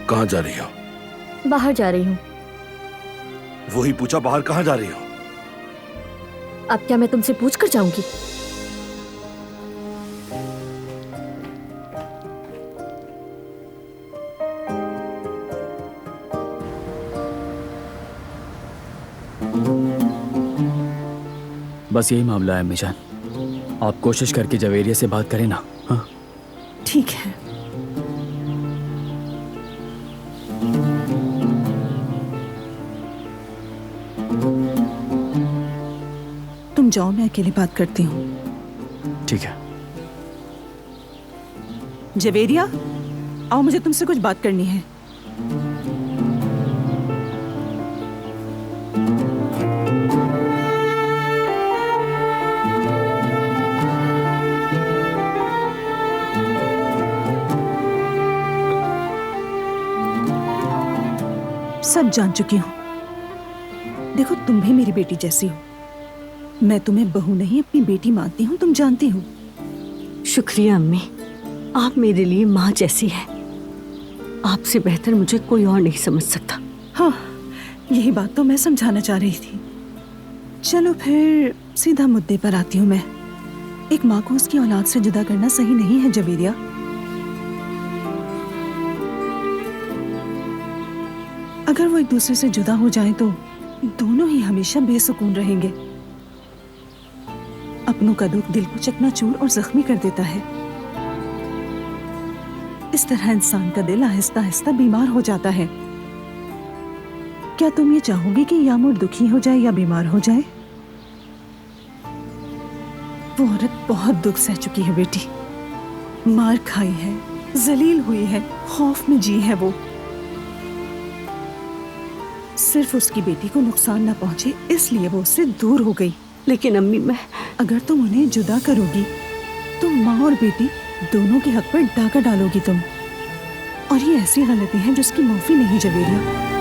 कहाँ जा रही हो? बाहर जा रही हूँ। वही पूछा, बाहर कहाँ जा रही हो? अब क्या मैं तुमसे पूछ कर जाऊंगी? बस यही मामला है अम्मी जान। आप कोशिश करके जवेरिया से बात करें ना। हाँ ठीक है। तुम जाओ, मैं अकेले बात करती हूँ। ठीक है। जवेरिया, आओ, मुझे तुमसे कुछ बात करनी है। सब जान चुकी हूँ। देखो, तुम भी मेरी बेटी जैसी हो। मैं तुम्हें बहू नहीं, अपनी बेटी मानती हूँ, तुम जानती हो। शुक्रिया अम्मी, आप मेरे लिए माँ जैसी हैं। आपसे बेहतर मुझे कोई और नहीं समझ सकता। हाँ, यही बात तो मैं समझाना चाह रही थी। चलो फिर सीधा मुद्दे पर आती हूँ मैं। एक माँ को उसकी औलाद से जुदा करना सही नहीं है जवेरिया। अगर वो एक दूसरे से जुदा हो जाएं तो दोनों ही हमेशा बेसुकून रहेंगे। अपनों का दुख दिल को चकनाचूर और जख्मी कर देता है। इस तरह इंसान का दिल आहिस्ता आहिस्ता बीमार हो जाता है। क्या तुम ये चाहोगी कि यामुर दुखी हो जाए या बीमार हो जाए? वो औरत बहुत दुख सह चुकी है बेटी, मार खाई है, जलील हुई है, खौफ में जी है वो। सिर्फ उसकी बेटी को नुकसान ना पहुंचे इसलिए वो उससे दूर हो गई। लेकिन अम्मी, मैं अगर तुम उन्हें जुदा करोगी तो माँ और बेटी दोनों के हक पर डाका डालोगी तुम। और ये ऐसी गलती है जिसकी माफी नहीं जवेरिया।